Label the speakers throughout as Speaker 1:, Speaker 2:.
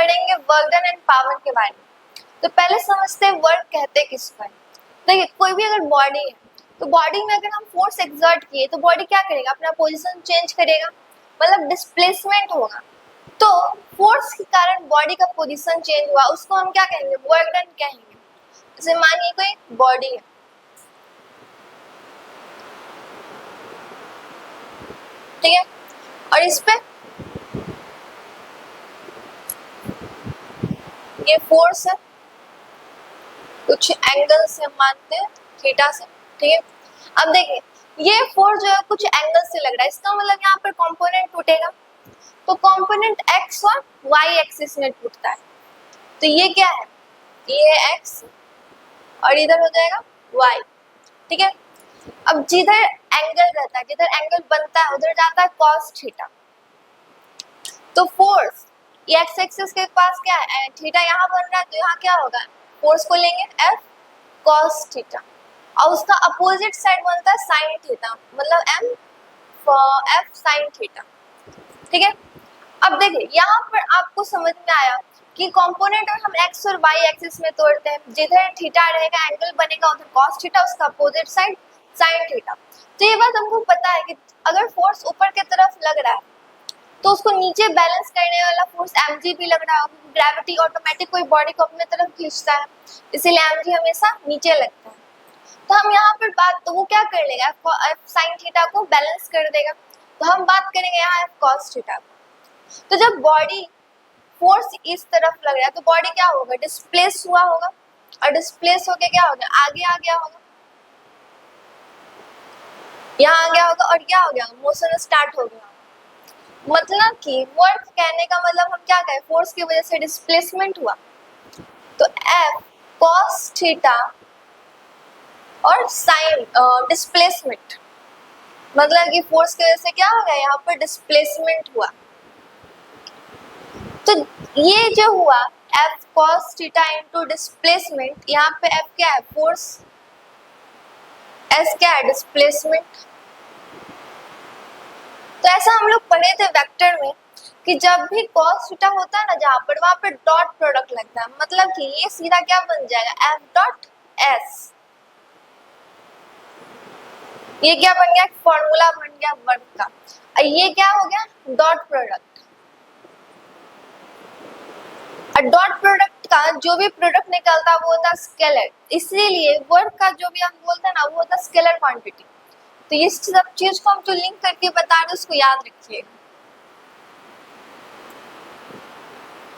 Speaker 1: पढ़ेंगे work done and power के बारे में। तो पहले समझते हैं वर्क कहते किसको है। देखिए कोई भी अगर बॉडी है तो बॉडी में अगर हम फोर्स एक्सर्ट किए तो बॉडी क्या करेगा, अपना पोजीशन चेंज करेगा, मतलब डिस्प्लेसमेंट होगा। तो फोर्स के कारण बॉडी का पोजीशन चेंज हुआ, उसको हम क्या कहेंगे, वर्क डन कहेंगे। जैसे मानिए कोई बॉडी है, ठीक है, और इस पे ये फोर्स है, कुछ एंगल से हम मानते हैं थीटा से, ठीक है। अब देखिए ये फोर्स जो है कुछ एंगल से लग रहा है, इसका मतलब यहाँ पर कंपोनेंट टूटेगा, तो कंपोनेंट एक्स और वाई एक्सिस में टूटता है। तो ये क्या है, ये एक्स और इधर हो जाएगा वाई, ठीक है। अब जिधर एंगल रहता है, जिधर एंगल बनता है उधर जाता है कॉस थीटा। तो फोर्स ये एक्स एक्सिस के पास क्या है, थीटा यहाँ बन रहा है, तो यहाँ क्या होगा, फोर्स को लेंगे एफ कॉस थीटा, और उसका अपोजिट साइड बनता है साइन थीटा, मतलब एम एफ साइन थीटा, ठीक है। अब देखिए यहाँ पर आपको समझ में आया कि कंपोनेंट हम एक्स और वाई एक्सिस में तोड़ते हैं, जिधर थीटा रहेगा एंगल बनेगा उधर कॉस थीटा, उसका अपोजिट साइड साइन थीटा। तो ये बात हमको पता है कि अगर फोर्स ऊपर की तरफ लग रहा है तो उसको नीचे बैलेंस करने वाला फोर्स mg भी लग रहा होगा, ग्रेविटी ऑटोमेटिक कोई बॉडी को अपने तरफ खींचता है, इसीलिए mg हमेशा नीचे लगता है। तो हम यहाँ पर बात, तो वो क्या कर लेगा, f sin थीटा को बैलेंस कर देगा, तो हम बात करेंगे यहाँ f cos थीटा। तो जब बॉडी फोर्स इस तरफ लग रहा है तो बॉडी क्या होगा, डिस्प्लेस हुआ होगा, और डिस्प्लेस होके क्या होगा, आगे आ गया होगा, यहाँ आ गया होगा, और क्या हो गया, मोशन स्टार्ट हो गया। मतलब कि वर्क कहने का मतलब हम क्या कहें, फोर्स की वजह से डिस्प्लेसमेंट हुआ, तो F cos थीटा और साइन डिस्प्लेसमेंट, मतलब कि फोर्स की वजह से क्या हो गया, यहाँ पर डिस्प्लेसमेंट हुआ। तो ये जो हुआ F cos theta into displacement, यहाँ पे F क्या है, फोर्स, S क्या है, डिस्प्लेसमेंट। तो ऐसा हम लोग पढ़े थे वेक्टर में कि जब भी cos थीटा होता है ना जहाँ पर, वहां पर डॉट प्रोडक्ट लगता है, मतलब कि ये सीधा क्या बन जाएगा, F डॉट S। ये क्या बन गया, फॉर्मूला बन गया वर्क का, और ये क्या हो गया, डॉट प्रोडक्ट। और डॉट प्रोडक्ट का जो भी प्रोडक्ट निकलता है वो होता है स्केलर, इसीलिए वर्क का जो भी हम बोलते हैं ना वो होता है स्केलर क्वांटिटी। तो ये सब चीज को हम जो लिंक करके बता रहे उसको याद रखिएगा,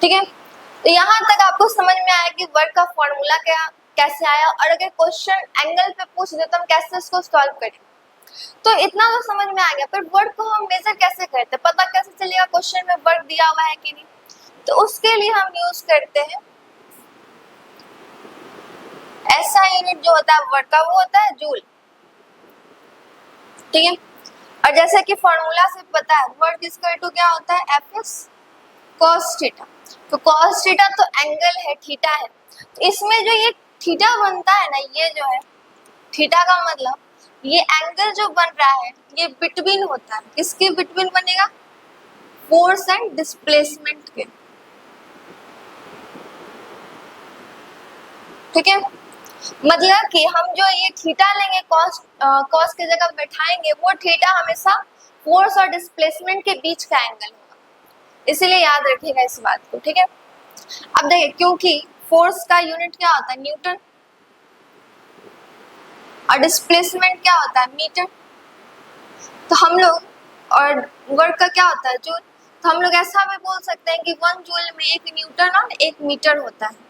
Speaker 1: ठीक है। तो यहाँ तक आपको समझ में आया कि वर्क का फॉर्मूला क्या कैसे आया, और अगर क्वेश्चन एंगल पे पूछ दे तो हम कैसे इसको सॉल्व करें, तो इतना तो समझ में आ गया। पर वर्क को हम मेजर कैसे करते हैं, पता कैसे चलेगा क्वेश्चन में वर्क दिया हुआ है कि नहीं, तो उसके लिए हम यूज करते हैं ऐसा यूनिट जो होता है वर्क का, वो होता है जूल, ठीक है। और जैसे कि फॉर्मूला से पता है वर्क इक्वल टू क्या होता है, एफ एस कॉस थीटा। तो कॉस थीटा तो एंगल है, थीटा है, तो इसमें जो ये थीटा बनता है ना, ये जो है थीटा का मतलब ये एंगल जो बन रहा है ये बिटवीन होता है, किसके बिटवीन बनेगा, फोर्स एंड डिस्प्लेसमेंट के, ठीक है। मतलब कि हम जो ये थीटा लेंगे कॉस की जगह बैठाएंगे, वो थीटा हमेशा फोर्स और डिस्प्लेसमेंट के बीच का एंगल होगा, इसीलिए याद रखिएगा इस बात को, ठीक है। अब देखिए क्योंकि फोर्स का यूनिट क्या होता है, न्यूटन, और डिस्प्लेसमेंट क्या होता है, मीटर, तो हम लोग, और वर्क का क्या होता है, जूल, तो हम लोग ऐसा भी बोल सकते हैं कि 1 जूल में 1 न्यूटन और 1 मीटर होता है।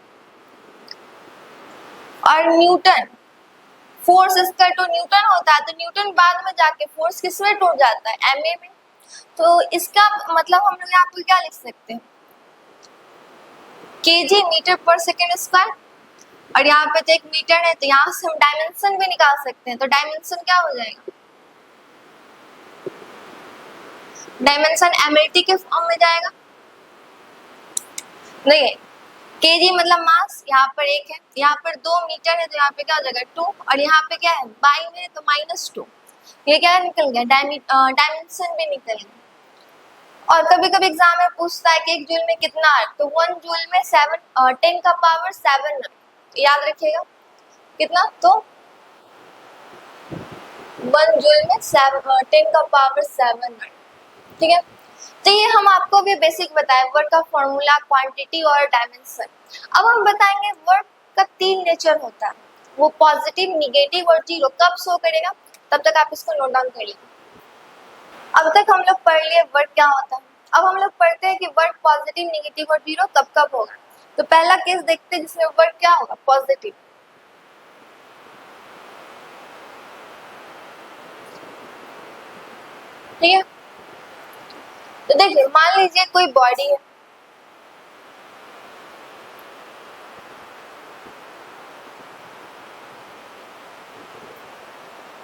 Speaker 1: और न्यूटन फोर्स इसका तो न्यूटन होता है, तो न्यूटन बाद में जाके फोर्स किस में टूट जाता है, एमए में। तो इसका मतलब हम लोग यहाँ पे क्या लिख सकते हैं, केजी मीटर पर सेकेंड स्क्वायर, और यहाँ पे तो 1 मीटर है, तो यहाँ से हम डायमेंशन भी निकाल सकते हैं, तो डायमेंशन क्या हो जाएगा, डायमेंशन एमएलटी के फॉर्म में जाएगा। देखिए केजी मतलब मास, यहाँ पर 1 है, यहाँ पर 2 मीटर है, तो यहाँ पे क्या हो जाएगा 2, और यहाँ पे क्या है बाई में तो -2, ये क्या निकल गया, डायमेंशन भी निकल गया। और कभी कभी एग्जाम में पूछता है कि 1 जूल में कितना है, तो 1 जूल में 10 का पावर 7 याद रखिएगा कितना, तो 1 जूल में 10 का पावर 7, ठीक है। तो ये हम आपको भी बेसिक बताए वर्क का फॉर्मूला, क्वांटिटी और डायमेंशन। अब हम बताएंगे वर्क का 3 नेचर होता है, वो पॉजिटिव, निगेटिव और जीरो। कब शो करेगा, तब तक आप इसको नोट डाउन कर लीजिए। अब तक हम लोग पढ़ लिए वर्क क्या होता है। अब हम लोग पढ़ते हैं कि वर्क पॉजिटिव, निगेटिव और जीरो कब कब होगा। तो पहला केस देखते हैं जिसमें वर्क क्या होगा, पॉजिटिव। ठीक है, तो देखिए मान लीजिए कोई बॉडी है,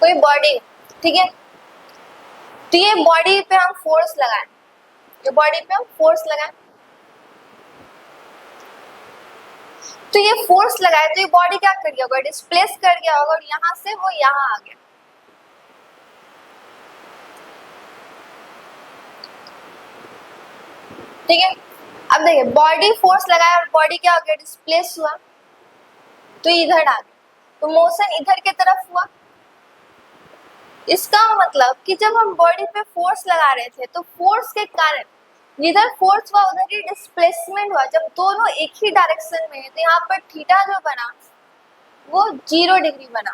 Speaker 1: कोई बॉडी, ठीक है। तो ये बॉडी पे हम फोर्स लगाएं, ये बॉडी पे हम फोर्स लगाएं, तो ये फोर्स लगाए तो ये बॉडी क्या कर गया होगा, डिस्प्लेस कर गया होगा और यहाँ से वो यहाँ आ गया। ठीक है, अब देखिए बॉडी फोर्स लगाया और बॉडी क्या हो गया, डिस्प्लेस हुआ, तो इधर आ गया, तो मोशन इधर की तरफ हुआ। इसका मतलब कि जब हम बॉडी पे फोर्स लगा रहे थे तो फोर्स के कारण जिधर फोर्स हुआ उधर ही डिस्प्लेसमेंट हुआ। जब दोनों एक ही डायरेक्शन में है तो यहाँ पर थीटा जो बना वो 0 डिग्री बना।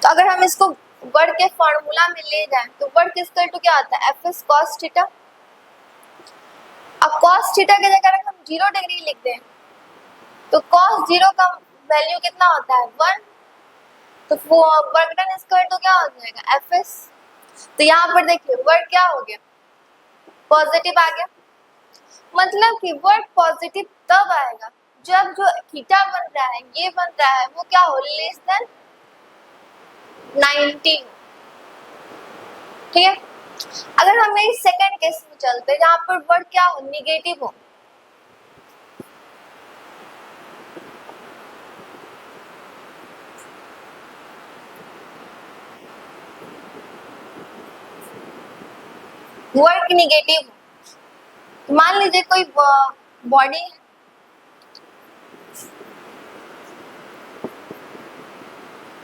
Speaker 1: तो अगर हम इसको वर्क के फॉर्मूला में ले जाएं तो वर्क इक्वल टू क्या आता है, एफ एस कॉस थीटा। अब कॉस थीटा की जगह अगर हम 0 डिग्री लिख दें तो कॉस 0 का वैल्यू कितना होता है, 1। तो वर्क डन स्क्वायर तो क्या हो जाएगा, एफ एस। तो यहाँ पर देखिए वर्क क्या हो गया, पॉजिटिव आ गया। मतलब कि वर्क पॉजिटिव तब आएगा जब जो थीटा बन रहा है, ये बन रहा है, वो क्या हो, लेस देन 90। ठीक है, अगर हम इस सेकंड केस में चलते हैं जहां पर वर्क क्या हो, निगेटिव हो, वर्क निगेटिव हो, तो मान लीजिए कोई बॉडी है,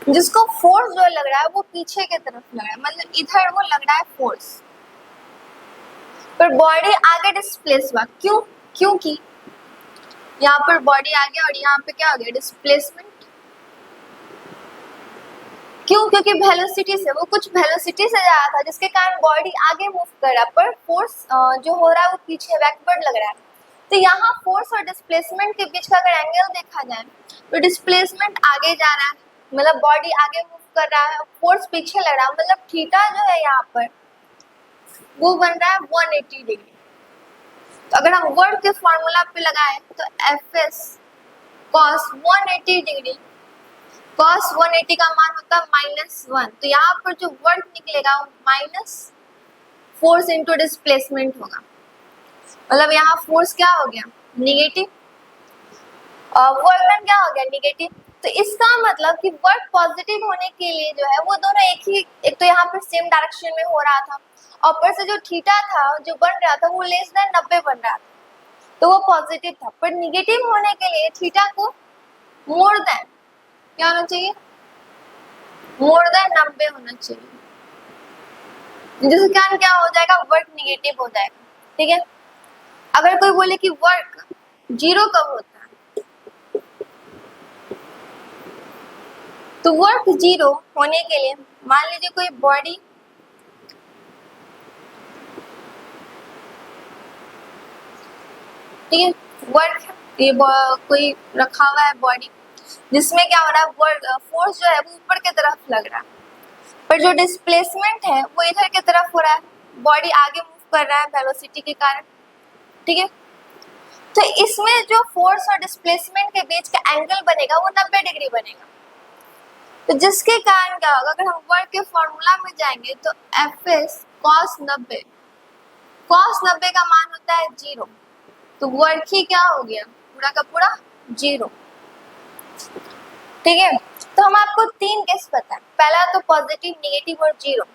Speaker 1: जिसको फोर्स जो लग रहा है वो पीछे की तरफ लग रहा है, मतलब इधर वो लग रहा है फोर्स, पर बॉडी आगे डिस्प्लेस हुआ। क्यों, क्योंकि यहाँ पर बॉडी आ गया और यहाँ पे क्या हो गया, डिस्प्लेसमेंट। क्यों, क्योंकि वेलोसिटी से, वो कुछ वेलोसिटी से जा रहा था जिसके कारण बॉडी आगे मूव कर रहा है, पर फोर्स जो हो रहा है वो पीछे बैकवर्ड लग रहा है। तो यहाँ फोर्स और डिस्प्लेसमेंट के बीच का अगर एंगल देखा जाए तो डिस्प्लेसमेंट आगे जा रहा है, मतलब बॉडी आगे मूव कर रहा है, फोर्स पीछे लग रहा है, मतलब थीटा जो है यहाँ पर वो बन रहा है 180 डिग्री। तो अगर हम वर्क के फॉर्मूला पे लगाएं तो F S cos 180 degree, cos 180 का मान होता है -1। तो यहाँ पर जो वर्क निकलेगा वो माइनस फोर्स इंटू डिस्प्लेसमेंट होगा, मतलब यहाँ फोर्स क्या हो गया, निगेटिव, वर्क डन क्या हो गया, निगेटिव। तो इसका मतलब कि वर्क पॉजिटिव होने के लिए जो है वो दोनों एक तो यहाँ पर सेम डायरेक्शन में हो रहा था, और ऊपर से जो थीटा था जो बन रहा था वो लेस देन 90 बन रहा था, तो वो पॉजिटिव था। पर निगेटिव होने के लिए थीटा को मोर देन क्या होना चाहिए, मोर देन 90 होना चाहिए, जिसके कारण क्या हो जाएगा, वर्क निगेटिव हो जाएगा। ठीक है, अगर कोई बोले कि वर्क 0 कब होता है, तो वर्क 0 होने के लिए मान लीजिए कोई बॉडी, ठीक है, वर्क ये कोई रखा हुआ है बॉडी जिसमें क्या हो रहा है, वर्क फोर्स जो है वो ऊपर की तरफ लग रहा है, पर जो डिस्प्लेसमेंट है वो इधर की तरफ हो रहा है, बॉडी आगे मूव कर रहा है वेलोसिटी के कारण। ठीक है, तो इसमें जो फोर्स और डिस्प्लेसमेंट के बीच का एंगल बनेगा वो 90 डिग्री बनेगा। तो जिसके कारण क्या होगा, अगर हम वर्क के फॉर्मूला में जाएंगे तो एफ एस कॉस 90, कॉस 90 का मान होता है 0, तो वर्क ही क्या हो गया, पूरा का पूरा 0। ठीक है, तो हम आपको 3 केस बताएं, पहला तो पॉजिटिव, निगेटिव और 0।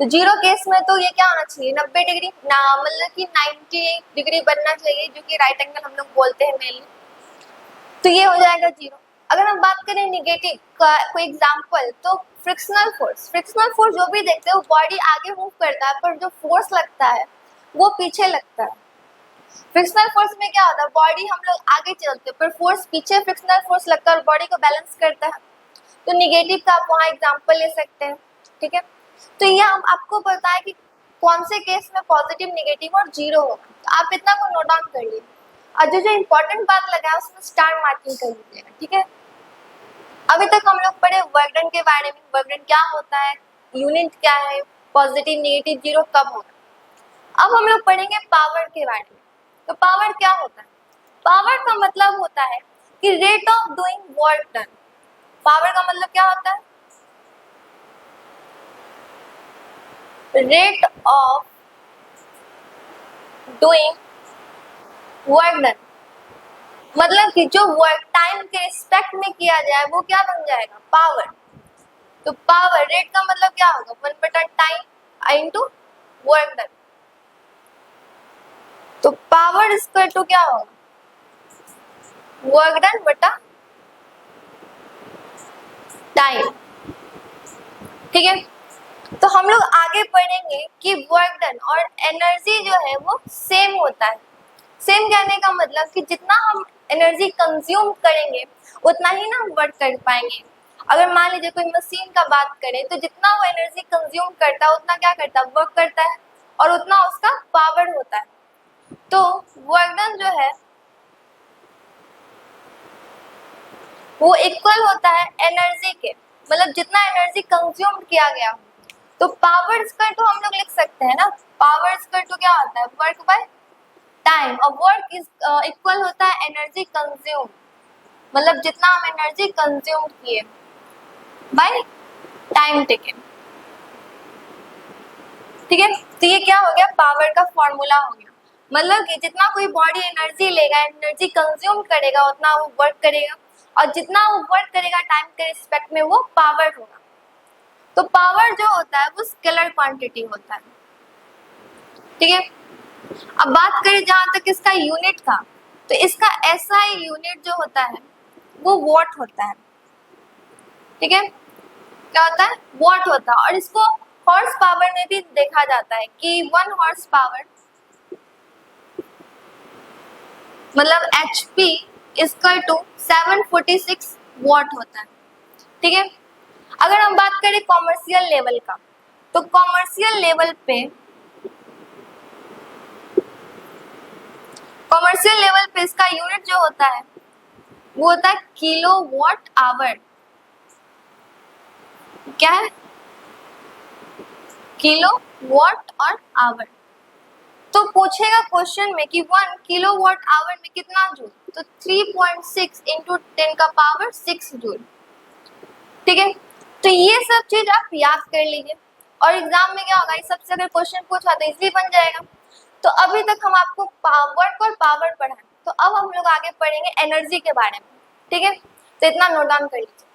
Speaker 1: तो जीरो केस में तो ये क्या होना चाहिए, 90 डिग्री ना, मतलब कि 90 डिग्री बनना चाहिए, जो कि राइट एंगल हम लोग बोलते हैं मेनली। तो ये हो जाएगा जीरो। अगर हम बात करें निगेटिव का कोई एग्जांपल, तो फ्रिक्शनल फोर्स जो भी देखते हैं वो बॉडी आगे मूव करता है, पर जो फोर्स लगता है वो पीछे लगता है। फ्रिक्शनल फोर्स में क्या होता है, बॉडी हम लोग आगे चलते हैं पर फोर्स पीछे फ्रिक्शनल फोर्स लगकर बॉडी को बैलेंस करता है। तो निगेटिव का आप वहाँ एग्जांपल ले सकते हैं, ठीक है। तो ये हम आपको पता है कि कौन से केस में पॉजिटिव, निगेटिव और जीरो होगा, तो आप इतना को नोट डाउन कर लीजिए और जो इंपॉर्टेंट बात लगा है उसमें स्टार मार्किंग कर लीजिएगा, ठीक है। अभी तक हम लोग पढ़े वर्क डन के बारे में, वर्क डन क्या होता है, यूनिट क्या है, पॉजिटिव, निगेटिव, जीरो कब होगा। अब हम लोग पढ़ेंगे पावर के बारे में। तो पावर क्या होता है, पावर का मतलब होता है कि rate of doing work done. Power का मतलब क्या होता है, rate of doing work done, मतलब कि जो वर्क टाइम के रिस्पेक्ट में किया जाए वो क्या बन जाएगा, पावर। तो पावर रेट का मतलब क्या होगा, 1/टाइम इनटू वर्क डन। तो पावर इक्वल टू क्या होगा, वर्क डन बटा टाइम, ठीक है। तो हम लोग आगे पढ़ेंगे कि वर्क डन और एनर्जी जो है वो सेम होता है। सेम कहने का मतलब कि जितना हम एनर्जी कंज्यूम करेंगे उतना ही ना हम वर्क कर पाएंगे। अगर मान लीजिए कोई मशीन का बात करें तो जितना वो एनर्जी कंज्यूम करता है उतना क्या करता है, वर्क करता है और उतना उसका पावर होता है। तो वर्क डन जो है वो इक्वल होता है एनर्जी के, मतलब जितना एनर्जी कंज्यूम किया गया। तो पावर इक्वल टू हम लोग लिख सकते हैं ना, पावर इक्वल टू क्या होता है, वर्क बाय टाइम, और वर्क इज इक्वल होता है एनर्जी कंज्यूम, मतलब जितना हम एनर्जी कंज्यूम किए बाय टाइम टेकन, ठीक है। तो ये क्या हो गया, पावर का फॉर्मूला हो गया, मतलब कि जितना कोई बॉडी एनर्जी लेगा, एनर्जी कंज्यूम करेगा उतना वो वर्क करेगा, और जितना वो वर्क करेगा टाइम के रिस्पेक्ट में वो पावर होगा। तो पावर जो होता है वो स्केलर क्वांटिटी होता है, ठीक है। अब बात करें जहां तक इसका यूनिट का, तो इसका एसआई यूनिट जो होता है वो वॉट होता है, ठीक है। क्या होता है, वॉट होता है, और इसको हॉर्स पावर में भी देखा जाता है कि 1 हॉर्स पावर मतलब HP इक्वल टू 746 वॉट होता है, ठीक है। अगर हम बात करें कॉमर्शियल लेवल का, तो कॉमर्शियल लेवल पे इसका यूनिट जो होता है वो होता है किलोवाट आवर। क्या है, किलोवाट और आवर। तो पूछेगा क्वेश्चन में कि 1 किलोवाट आवर में कितना जूल, तो 3.6 इंटू 10⁻6 जूल, ठीक है। तो ये सब चीज आप याद कर लीजिए, और एग्जाम में क्या होगा, इस सबसे अगर क्वेश्चन पूछा तो इजीली बन जाएगा। तो अभी तक हम आपको वर्क और पावर पढ़ाएं, तो अब हम लोग आगे पढ़ेंगे एनर्जी के बारे में, ठीक है। तो इतना नोट डाउन कर लीजिए।